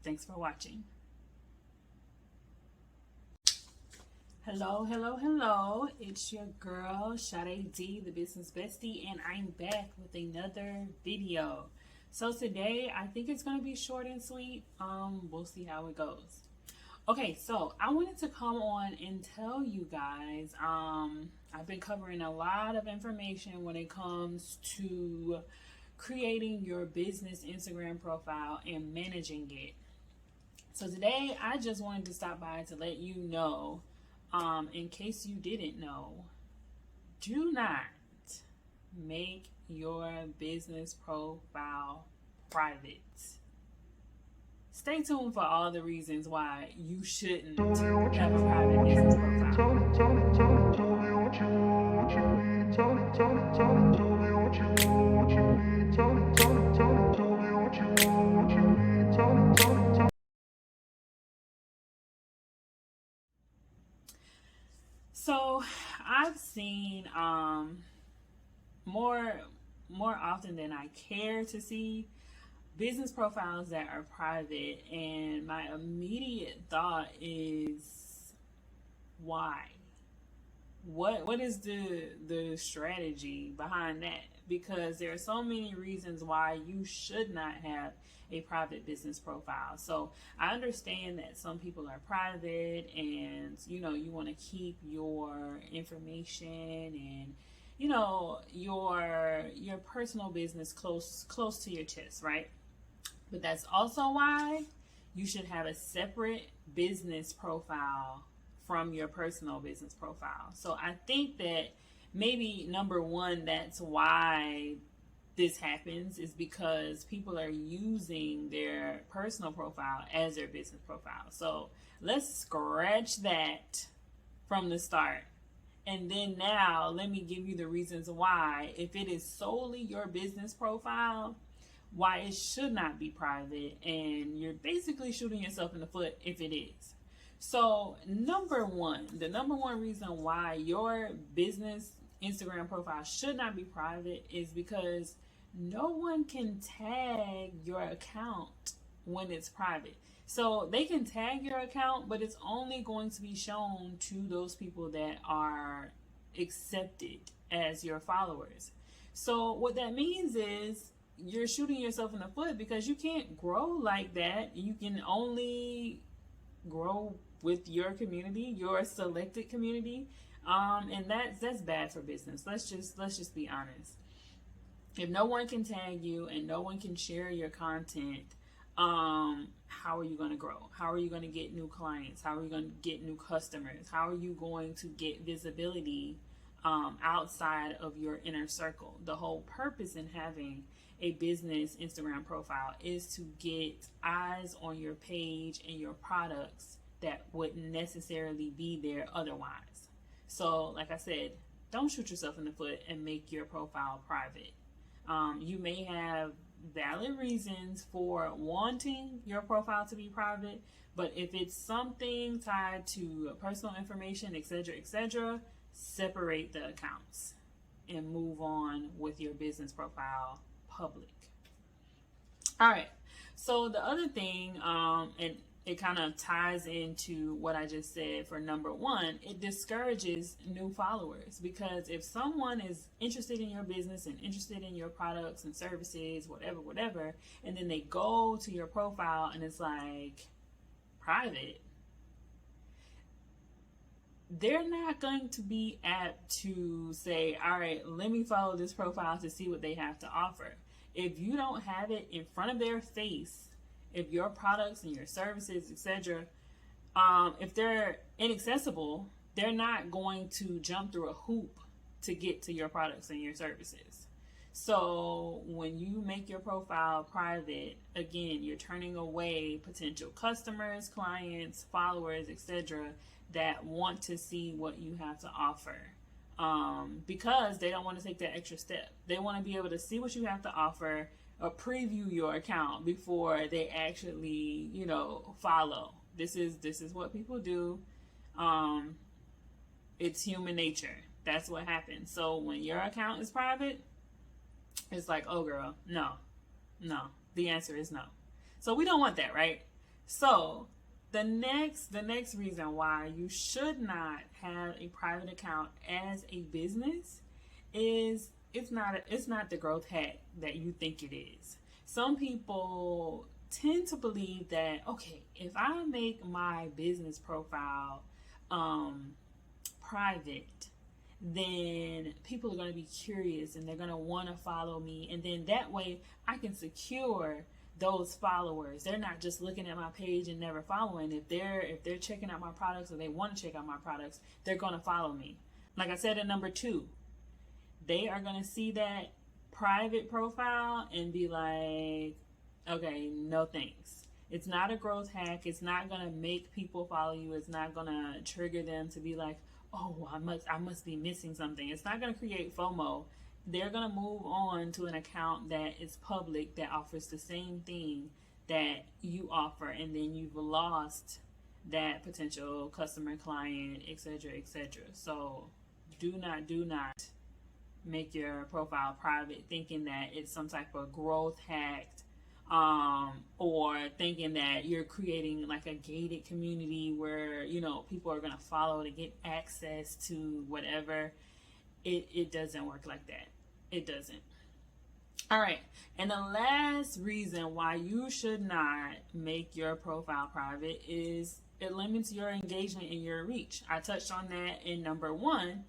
Thanks for watching. Hello. It's your girl, Sade D, the business bestie, and I'm back with another video. So today, I think it's going to be short and sweet. We'll see how it goes. Okay, so I wanted to come on and tell you guys, I've been covering a lot of information when it comes to creating your business Instagram profile and managing it. So today, I just wanted to stop by to let you know, in case you didn't know, do not make your business profile private. Stay tuned for all the reasons why you shouldn't have a private business profile. So I've seen more often than I care to see business profiles that are private, and my immediate thought is, why? What is the strategy behind that? Because there are so many reasons why you should not have a private business profile. So I understand that some people are private, and you want to keep your information and your personal business close to your chest, right? But that's also why you should have a separate business profile from your personal business profile. So I think that maybe number one, that's why this happens, is because people are using their personal profile as their business profile. So let's scratch that from the start. And then now let me give you the reasons why, if it is solely your business profile, why it should not be private, and you're basically shooting yourself in the foot if it is. So the number one reason why your business Instagram profile should not be private is because no one can tag your account when it's private. So they can tag your account, but it's only going to be shown to those people that are accepted as your followers. So what that means is you're shooting yourself in the foot, because you can't grow like that. You can only grow with your community, your selected community, and that's bad for business. Let's just be honest. If no one can tag you and no one can share your content, how are you going to grow? How are you going to get new clients? How are you going to get new customers? How are you going to get visibility outside of your inner circle? The whole purpose in having a business Instagram profile is to get eyes on your page and your products that wouldn't necessarily be there otherwise. So like I said, don't shoot yourself in the foot and make your profile private. You may have valid reasons for wanting your profile to be private, but if it's something tied to personal information, etc., separate the accounts and move on with your business profile public. All right, so the other thing, and it kind of ties into what I just said for number one, it discourages new followers, because if someone is interested in your business and interested in your products and services, whatever, and then they go to your profile and it's like private, they're not going to be apt to say, all right, let me follow this profile to see what they have to offer. If you don't have it in front of their face, if your products and your services, etc., if they're inaccessible, they're not going to jump through a hoop to get to your products and your services. So when you make your profile private, again, you're turning away potential customers, clients, followers, etc., that want to see what you have to offer, because they don't want to take that extra step. They want to be able to see what you have to offer, or preview your account before they actually, follow. This is what people do. It's human nature. That's what happens. So when your account is private, it's like, oh girl, no. The answer is no. So we don't want that, right? So the next reason why you should not have a private account as a business is it's not the growth hack that you think it is. Some people tend to believe that, okay, if I make my business profile private, then people are going to be curious and they're going to want to follow me, and then that way I can secure those followers. They're not just looking at my page and never following. If they're checking out my products, or they want to check out my products, they're going to follow me. Like I said in number 2, they are going to see that private profile and be like, okay, no thanks. It's not a growth hack. It's not going to make people follow you. It's not going to trigger them to be like, oh, I must be missing something. It's not going to create FOMO. They're going to move on to an account that is public, that offers the same thing that you offer, and then you've lost that potential customer, client, etc., etc. So do not make your profile private thinking that it's some type of growth hack, or thinking that you're creating like a gated community where, you know, people are going to follow to get access to whatever. It doesn't work like that. It doesn't. All right. And the last reason why you should not make your profile private is it limits your engagement and your reach. I touched on that in number 1.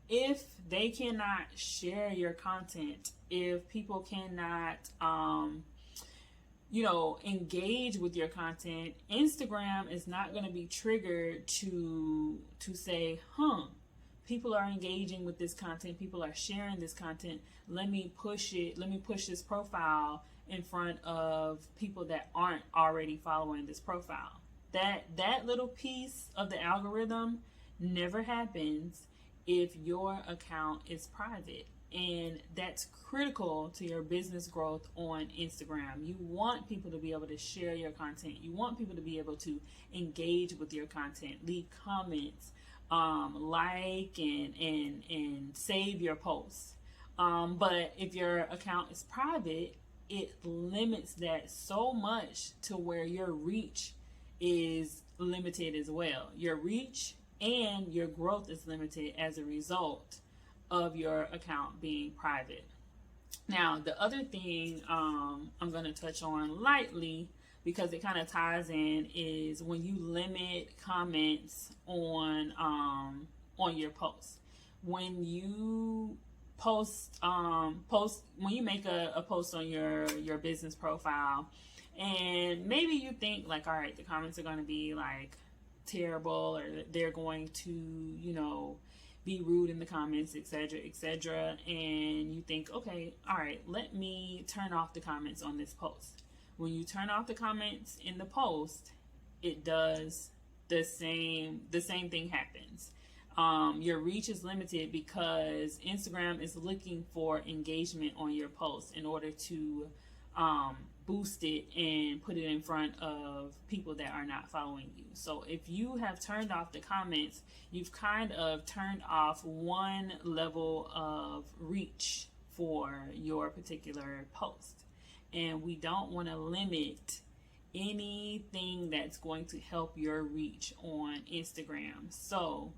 If they cannot share your content, if people cannot, engage with your content, Instagram is not going to be triggered to say, people are engaging with this content, people are sharing this content, let me push this profile in front of people that aren't already following this profile. That little piece of the algorithm never happens if your account is private. And that's critical to your business growth on Instagram. You want people to be able to share your content. You want people to be able to engage with your content, leave comments, like and save your posts. But if your account is private, it limits that so much to where your reach is limited as well. Your reach and your growth is limited as a result of your account being private. Now, the other thing I'm going to touch on lightly, because it kind of ties in, is when you limit comments on your posts. When you when you make a post on your business profile, and maybe you think like, all right, the comments are going to be like terrible, or they're going to, be rude in the comments, etc., and you think, okay, all right, let me turn off the comments on this post. When you turn off the comments in the post, it does the same thing happens. Your reach is limited because Instagram is looking for engagement on your post in order to boost it and put it in front of people that are not following you. So if you have turned off the comments, you've kind of turned off one level of reach for your particular post. And we don't want to limit anything that's going to help your reach on Instagram. So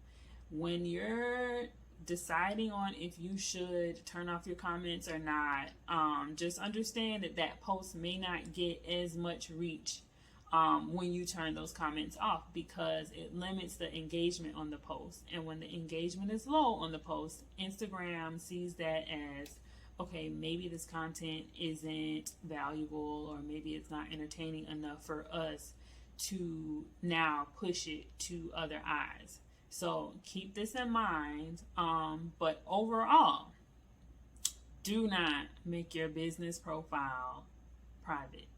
when you're deciding on if you should turn off your comments or not, just understand that post may not get as much reach when you turn those comments off, because it limits the engagement on the post. And when the engagement is low on the post, Instagram sees that as, okay, maybe this content isn't valuable, or maybe it's not entertaining enough for us to now push it to other eyes. So keep this in mind. But overall, do not make your business profile private.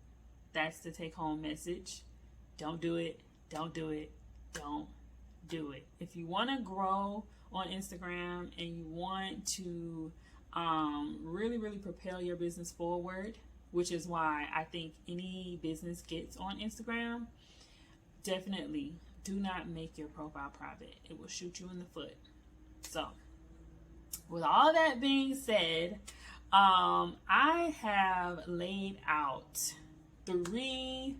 That's the take home message. Don't do it. Don't do it. Don't do it. If you want to grow on Instagram and you want to really, really propel your business forward, which is why I think any business gets on Instagram, definitely do not make your profile private. It will shoot you in the foot. So, with all that being said, I have laid out 3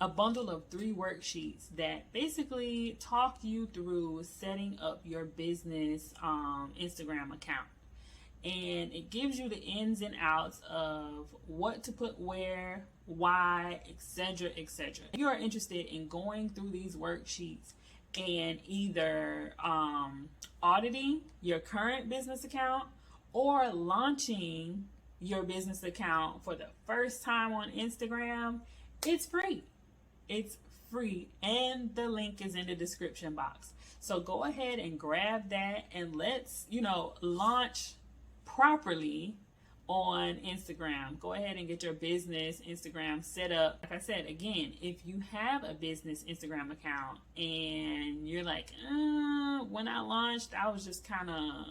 a bundle of 3 worksheets that basically talk you through setting up your business Instagram account. And it gives you the ins and outs of what to put where, why, etc., etc. If you are interested in going through these worksheets and either auditing your current business account or launching your business account for the first time on Instagram, it's free. It's free, and the link is in the description box. So go ahead and grab that, and let's, launch properly on Instagram. Go ahead and get your business Instagram set up. Like I said, again, if you have a business Instagram account and you're like, when I launched, I was just kind of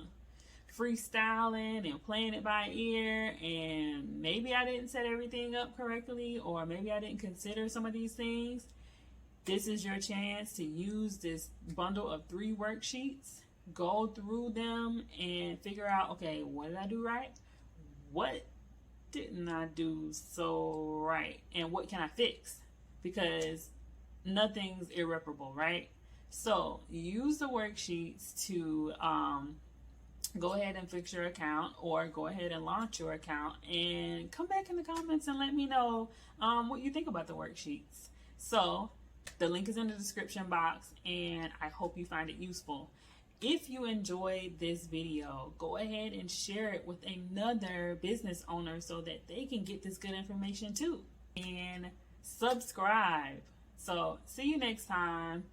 freestyling and playing it by ear, and maybe I didn't set everything up correctly, or maybe I didn't consider some of these things, this is your chance to use this bundle of 3 worksheets. Go through them and figure out, okay, what did I do right? What didn't I do so right? And what can I fix? Because nothing's irreparable, right? So use the worksheets to go ahead and fix your account, or go ahead and launch your account, and come back in the comments and let me know what you think about the worksheets. So the link is in the description box, and I hope you find it useful. If you enjoyed this video, go ahead and share it with another business owner so that they can get this good information too. And subscribe. So see you next time.